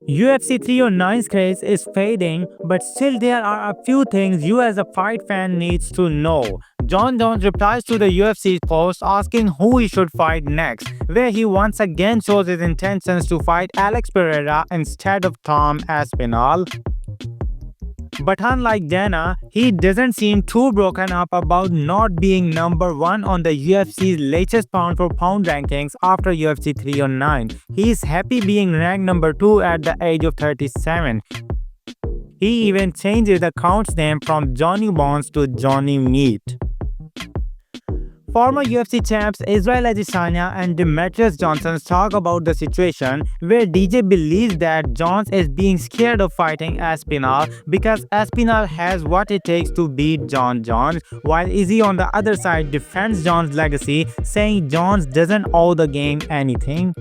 UFC 309's craze is fading, but still there are a few things you as a fight fan needs to know. Jon Jones replies to the UFC post asking who he should fight next, where he once again shows his intentions to fight Alex Pereira instead of Tom Aspinall. But unlike Dana, he doesn't seem too broken up about not being number 1 on the UFC's latest pound-for-pound rankings after UFC 309. He's happy being ranked number 2 at the age of 37. He even changed his account's name from Johnny Bones to Johnny Meat. Former UFC champs Israel Adesanya and Demetrius Johnson talk about the situation where DJ believes that Jones is being scared of fighting Aspinall because Aspinall has what it takes to beat Jon Jones, while Izzy on the other side defends Jones' legacy, saying Jones doesn't owe the game anything.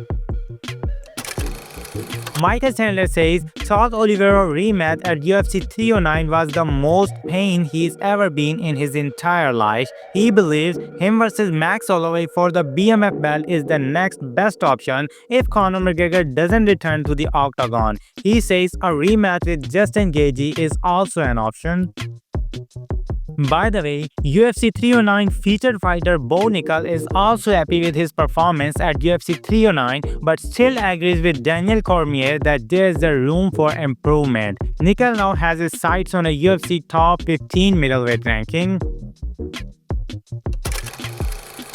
Michael Chandler says Charles Oliveira rematch at UFC 309 was the most pain he's ever been in his entire life. He believes him versus Max Holloway for the BMF belt is the next best option if Conor McGregor doesn't return to the octagon. He says a rematch with Justin Gaethje is also an option. By the way, UFC 309 featured fighter Bo Nickel is also happy with his performance at UFC 309 but still agrees with Daniel Cormier that there is a room for improvement. Nickel now has his sights on a UFC top 15 middleweight ranking.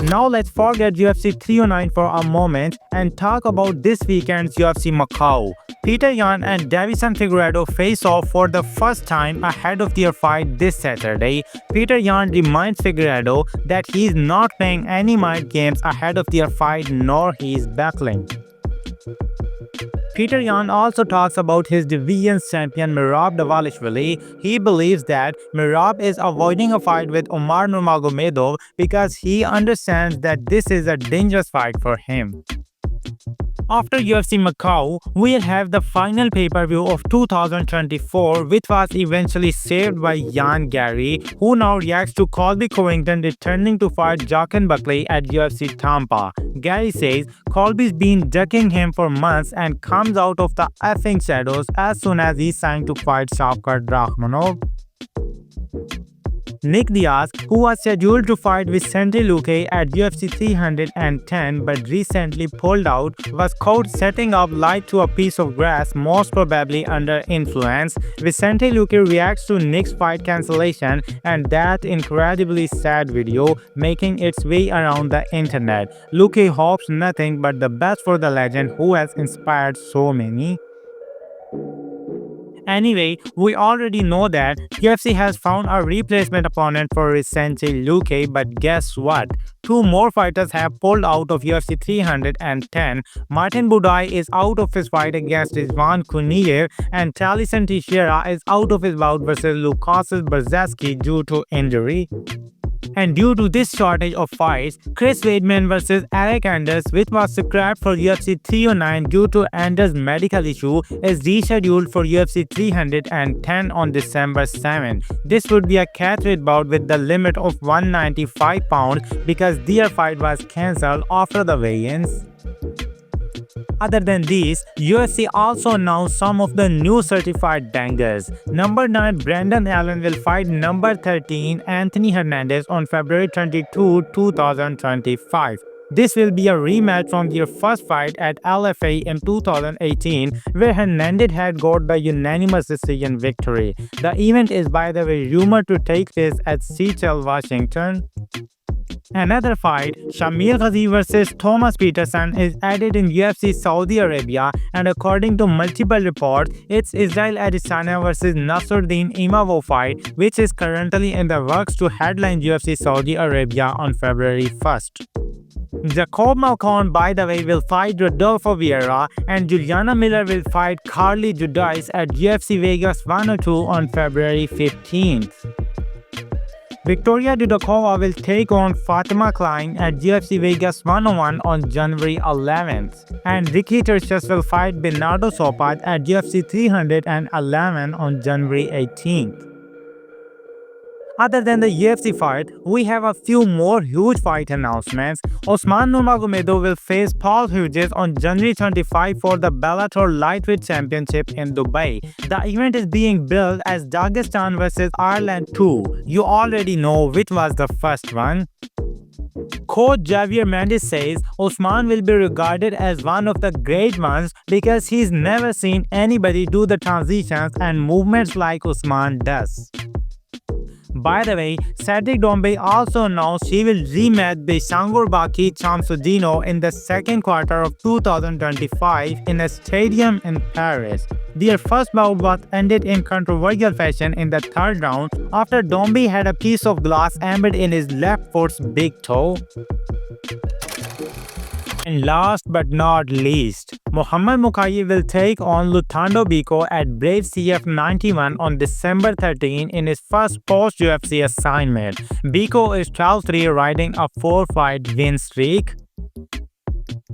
Now let's forget UFC 309 for a moment and talk about this weekend's UFC Macao. Petr Yan and Deiveson Figueiredo face off for the first time ahead of their fight this Saturday. Petr Yan reminds Figueiredo that he is not playing any mind games ahead of their fight nor he is battling. Petr Yan also talks about his division's champion Merab Dvalishvili. He believes that Merab is avoiding a fight with Umar Nurmagomedov because he understands that this is a dangerous fight for him. After UFC Macau, we'll have the final pay-per-view of 2024, which was eventually saved by Ian Gary, who now reacts to Colby Covington returning to fight Joaquin Buckley at UFC Tampa. Gary says Colby's been ducking him for months and comes out of the effing shadows as soon as he signed to fight Shavkat Rakhmonov. Nick Diaz, who was scheduled to fight Vicente Luque at UFC 310 but recently pulled out, was caught setting up light to a piece of grass, most probably under influence. Vicente Luque reacts to Nick's fight cancellation and that incredibly sad video making its way around the internet. Luque hopes nothing but the best for the legend who has inspired so many. Anyway, we already know that UFC has found a replacement opponent for Vicente Luque, but guess what? Two more fighters have pulled out of UFC 310. Martin Buday is out of his fight against Rizvan Kuniev and Talison Teixeira is out of his bout versus Lukasz Brzezinski due to injury. And due to this shortage of fights, Chris Weidman vs Eric Anders, which was scrapped for UFC 309 due to Anders' medical issue, is rescheduled for UFC 310 on December 7. This would be a catchweight bout with the limit of 195 pounds because their fight was cancelled after the weigh-ins. Other than these, UFC also announced some of the new certified bangers. Number 9 Brendan Allen will fight number 13 Anthony Hernandez on February 22, 2025. This will be a rematch from their first fight at LFA in 2018, where Hernandez had got the unanimous decision victory. The event is, by the way, rumored to take place at Seattle, Washington. Another fight, Shamil Ghazi vs Thomas Peterson, is added in UFC Saudi Arabia, and according to multiple reports, it's Israel Adesanya vs Nassurdin Imavov fight, which is currently in the works to headline UFC Saudi Arabia on February 1st. Jacob Malcon, by the way, will fight Rodolfo Vieira, and Juliana Miller will fight Carly Judice at UFC Vegas 102 on February 15th. Victoria Dudakova will take on Fatima Klein at UFC Vegas 101 on January 11th. And Ricky Tercius will fight Bernardo Sopat at UFC 311 on January 18th. Other than the UFC fight, we have a few more huge fight announcements. Usman Nurmagomedov will face Paul Hughes on January 25 for the Bellator Lightweight Championship in Dubai. The event is being billed as Dagestan vs Ireland 2. You already know which was the first one. Coach Javier Mendes says Usman will be regarded as one of the great ones because he's never seen anybody do the transitions and movements like Usman does. By the way, Cedric Doumbé also announced he will rematch the Sangorbaki Chamsudino in the second quarter of 2025 in a stadium in Paris. Their first bout was ended in controversial fashion in the third round after Doumbé had a piece of glass embedded in his left foot's big toe. And last but not least, Muhammad Mokaev will take on Lutando Biko at Brave CF 91 on December 13 in his first post-UFC assignment. Biko is 12-3 riding a 4-fight win streak.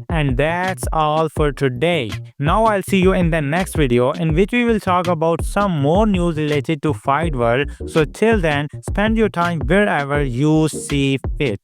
And that's all for today. Now I'll see you in the next video in which we will talk about some more news related to fight world. So till then, spend your time wherever you see fit.